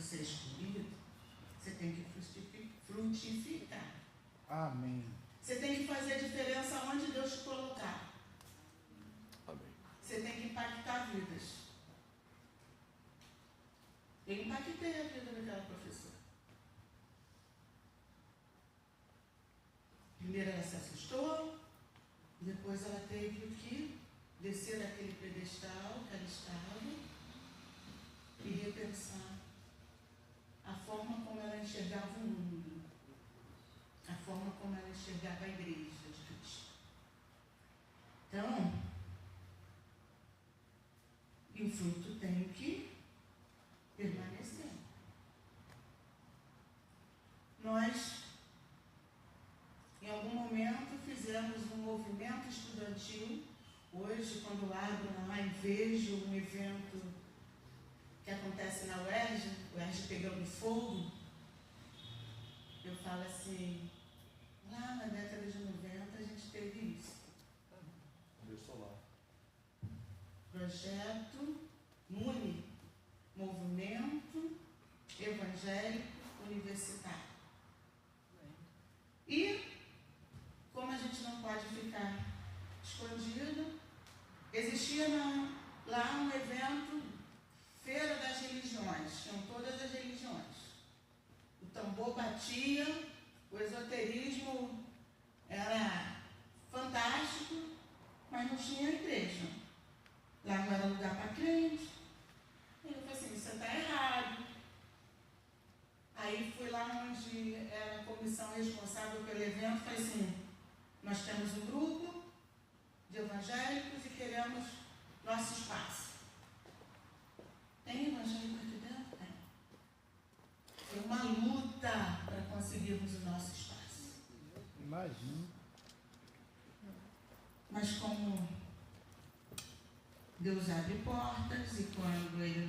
você é escolhido, você tem que frutificar. Amém. Você tem que fazer a diferença onde Deus te colocar. Amém. Você tem que impactar vidas. Eu impactei a vida daquela professora. Primeiro ela se assustou, depois ela teve que descer daquele pedestal que ela estava e repensar a forma como ela enxergava o mundo, a forma como ela enxergava a igreja de Cristo. Então, e o fruto tem que permanecer. Nós, em algum momento, fizemos um movimento estudantil. Hoje, quando abro lá e vejo um evento que acontece na UERJ, o UERJ pegando fogo, eu falo assim, lá na década de 90 a gente teve isso. Começou lá. Projeto MUNI, Movimento Evangélico Universitário. E, como a gente não pode ficar escondido, existia lá um evento, Feira das Religiões, tinham todas as religiões. O tambor batia, o esoterismo era fantástico, mas não tinha igreja. Lá não era lugar para crente. Aí eu falei assim, você está errado. Aí fui lá onde era a comissão responsável pelo evento, falei assim, nós temos um grupo de evangélicos e queremos nosso espaço. Tem evangélico aqui dentro? Tem. Foi uma luta para conseguirmos o nosso espaço. Imagina. Mas como Deus abre portas e quando Ele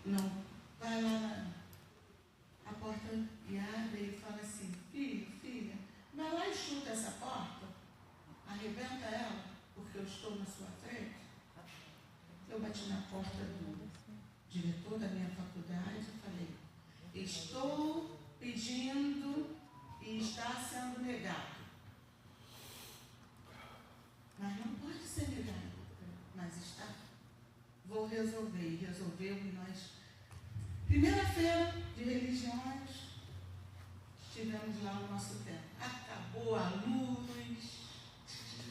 não vai lá a porta e abre, Ele fala assim, filha, vai lá e chuta essa porta, arrebenta ela, porque eu estou na sua frente. Eu bati na porta do diretor da minha faculdade e falei, estou pedindo e está sendo negado. Mas não pode ser negado, mas está. Vou resolver. E resolveu e nós, primeira-feira de religiões, estivemos lá no nosso tempo. Acabou a luz,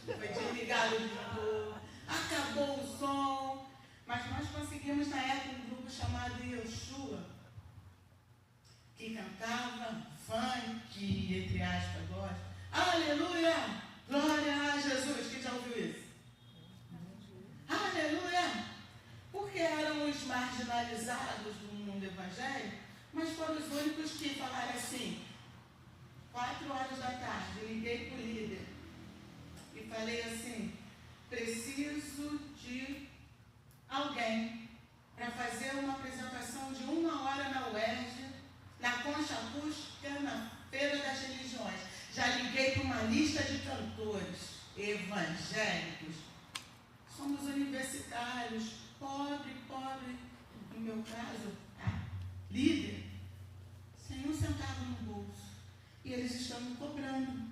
foi desligado de novo, acabou o som, mas nós conseguimos na época um grupo chamado Yoshua, que cantava funk, entre aspas, gospel. Aleluia! Glória a Jesus! Quem já ouviu isso? Aleluia! Porque eram os marginalizados do mundo evangélico, mas foram os únicos que falaram assim, 4 horas da tarde, eu liguei para o líder e falei assim, preciso de alguém para fazer uma apresentação de 1 hora na UERJ, na Concha Acústica, na Feira das Religiões. Já liguei para uma lista de cantores evangélicos. Somos universitários, pobre, no meu caso, líder, sem um centavo no bolso. E eles estão me cobrando.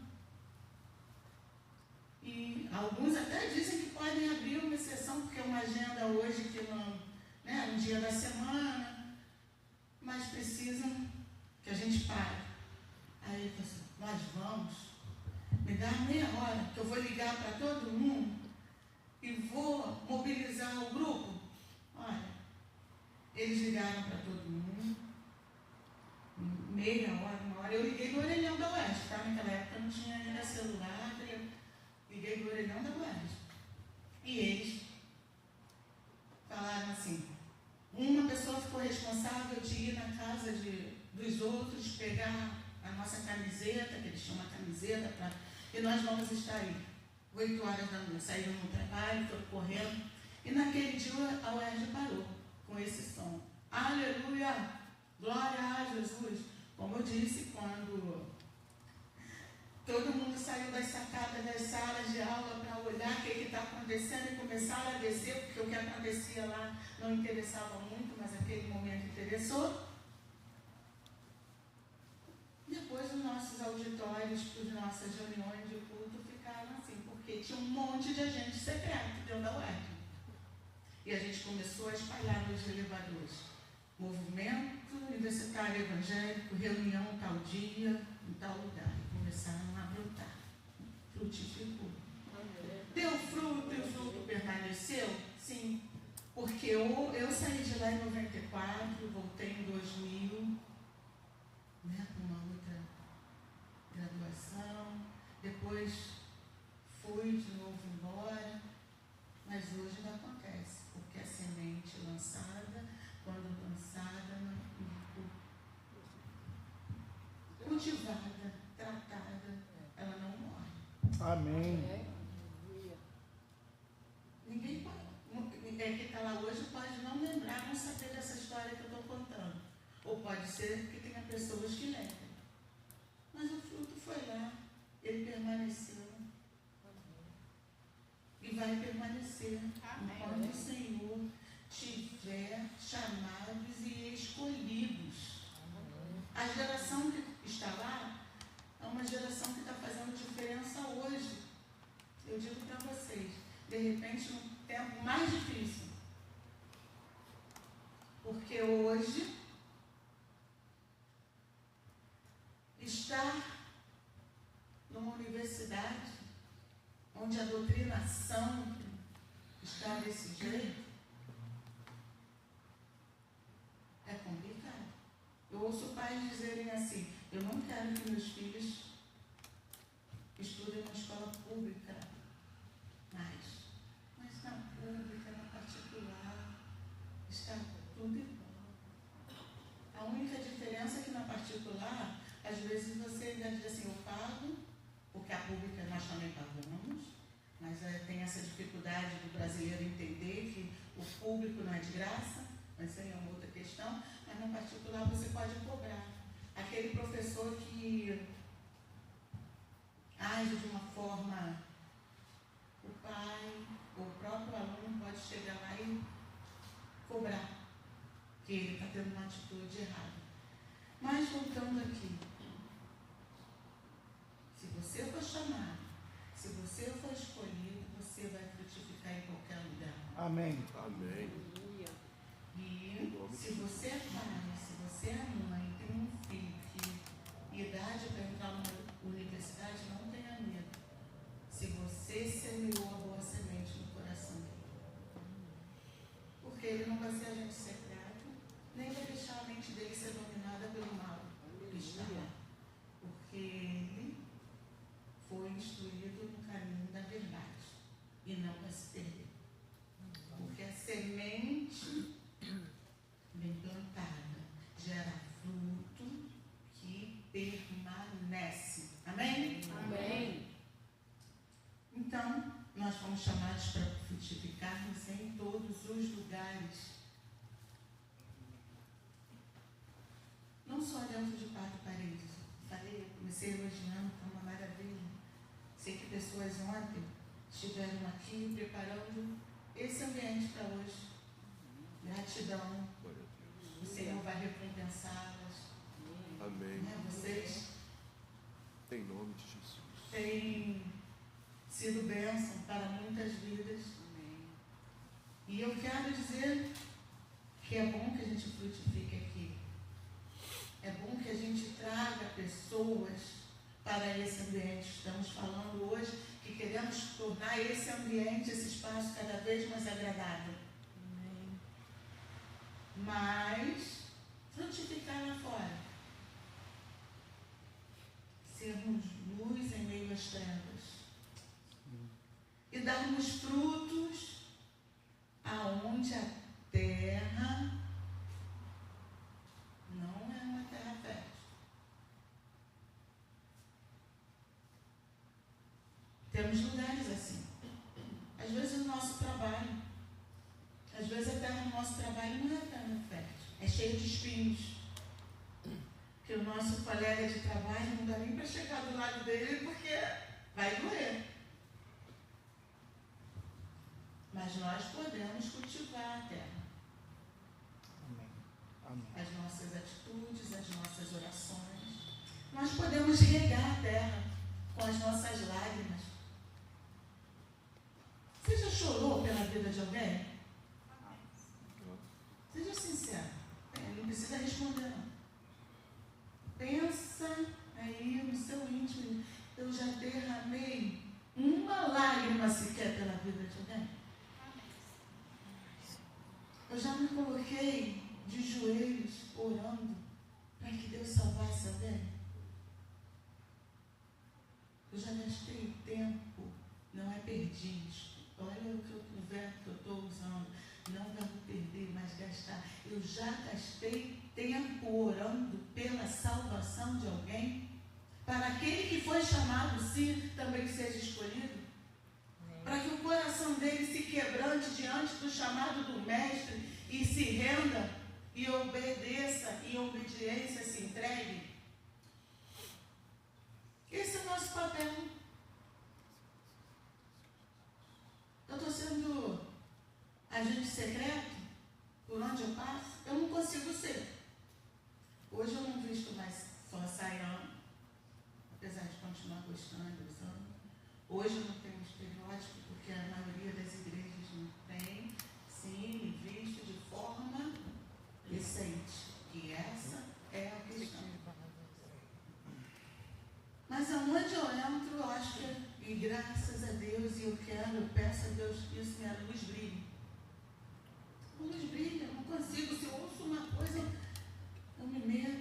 E alguns até dizem que podem abrir uma exceção, porque é uma agenda hoje que não, né, um dia da semana, mas precisam que a gente pare. Aí eu falei assim, nós vamos, me dá meia hora, que eu vou ligar para todo mundo e vou mobilizar o grupo. Olha, eles ligaram para todo mundo, meia hora, 1 hora, eu liguei do orelhão da UERJ, tá? Naquela época não tinha ainda celular, liguei do orelhão da UERJ. E eles falaram assim, uma pessoa ficou responsável de ir na casa dos outros, pegar a nossa camiseta, que eles chamam a camiseta, e nós vamos estar aí, 8 horas da noite, saíram no trabalho, foram correndo, e naquele dia a UERJ parou com esse som. Aleluia! Glória a Jesus! Como eu disse, quando Todo mundo saiu das sacadas das salas de aula para olhar o que está acontecendo e começaram a descer, porque o que acontecia lá não interessava muito, mas aquele momento interessou. Depois os nossos auditórios, as nossas reuniões de culto ficaram assim, porque tinha um monte de agente secreto dentro da UERJ. E a gente começou a espalhar nos elevadores. Movimento Universitário Evangélico, reunião tal dia, em tal lugar. E começaram a brotar. Frutificou. Deu fruto e o fruto permaneceu? Sim. Porque eu saí de lá em 94, voltei em 2000, né, com uma outra graduação. Depois fui de novo embora. Mas hoje não acontece, porque a semente lançada, quando lançada, cultivada, tratada, ela não morre. Amém. Ninguém pode, que está lá hoje pode não lembrar, não saber dessa história que eu estou contando. Ou pode ser que tenha pessoas que lembrem. Mas o fruto foi lá, ele permaneceu. E vai permanecer. Amém. Quando o Senhor tiver chamados e escolhidos. A geração que está lá é uma geração que está fazendo diferença hoje. Eu digo para vocês, de repente, num tempo mais difícil. Porque hoje estar numa universidade onde a doutrinação está desse jeito, é complicado. Eu ouço pais dizerem assim, eu não quero que meus filhos estudem na escola pública mais. Mas na pública, na particular, está tudo igual. A única diferença é que na particular, às vezes você ainda diz assim, eu pago, porque a pública nós também pagamos, mas tem essa dificuldade do brasileiro entender que o público não é de graça, mas isso aí é uma outra questão, mas na particular você pode cobrar. Aquele professor que age de uma forma, o pai ou o próprio aluno pode chegar lá e cobrar que ele está tendo uma atitude errada. Mas voltando aqui, se você for chamado, se você for escolhido, você vai frutificar em qualquer lugar. Amém. Amém. E se você é pai, se você é mãe, tem um filho que idade para entrar numa universidade, não tenha medo. Se você semeou a boa semente no coração dele. Porque ele não vai ser agente secreto, nem vai deixar a mente dele ser dominada pelo mal que está lá. Porque ele foi instruído no caminho da verdade e não vai se perder. Porque a semente bem plantada gera fruto que permanece. Amém? Amém. Então, nós fomos chamados para frutificarmos em todos os lugares. Não só dentro de quatro paredes. Falei, eu comecei elogiando, foi uma maravilha. Sei que pessoas ontem estiveram aqui preparando esse ambiente para hoje. Gratidão. O Senhor vai recompensá-las. Amém. Vocês Em nome de Jesus. têm sido bênção para muitas vidas. E eu quero dizer que é bom que a gente frutifique aqui. É bom que a gente traga pessoas para esse ambiente. Estamos falando hoje que queremos tornar esse ambiente, esse espaço cada vez mais agradável. Mas frutificar lá fora. Sermos luz em meio às trevas. E darmos frutos aonde a terra não é uma terra fértil. Temos lugares assim. Às vezes o nosso trabalho, às vezes a terra do nosso trabalho não é terra fértil, é cheia de espinhos. Que o nosso colega de trabalho, não dá nem para chegar do lado dele porque vai doer. Mas nós podemos cultivar a terra. Amém. Amém. As nossas atitudes, as nossas orações. Nós podemos regar a terra com as nossas lágrimas. Você já chorou pela vida de alguém? Seja sincero. Não precisa responder, não. Pensa aí no seu íntimo. Eu já derramei uma lágrima sequer pela vida de alguém? Eu já me coloquei de joelhos orando para que Deus salvasse alguém? Eu já gastei tempo, não é perdi. Olha o verbo que eu estou usando. Não verbo perder, mas gastar. Eu já gastei tempo orando pela salvação de alguém, para aquele que foi chamado, sim, também seja escolhido. Para que o coração dele se quebrante diante do chamado do Mestre e se renda e obedeça, e obediência se entregue. Esse é o nosso papel. Eu estou sendo agente secreto por onde eu passo? Eu não consigo ser. Hoje eu não visto mais só saião, apesar de continuar gostando, usando. Hoje eu não tenho estereótipo, porque a maioria das igrejas não tem. Sim, me visto de forma decente. E essa é a questão. Mas aonde eu entro, eu acho que, e graças a Deus, e eu peço a Deus que isso, minha luz brilhe. A luz brilha, eu não consigo. Se eu ouço uma coisa, eu me meto.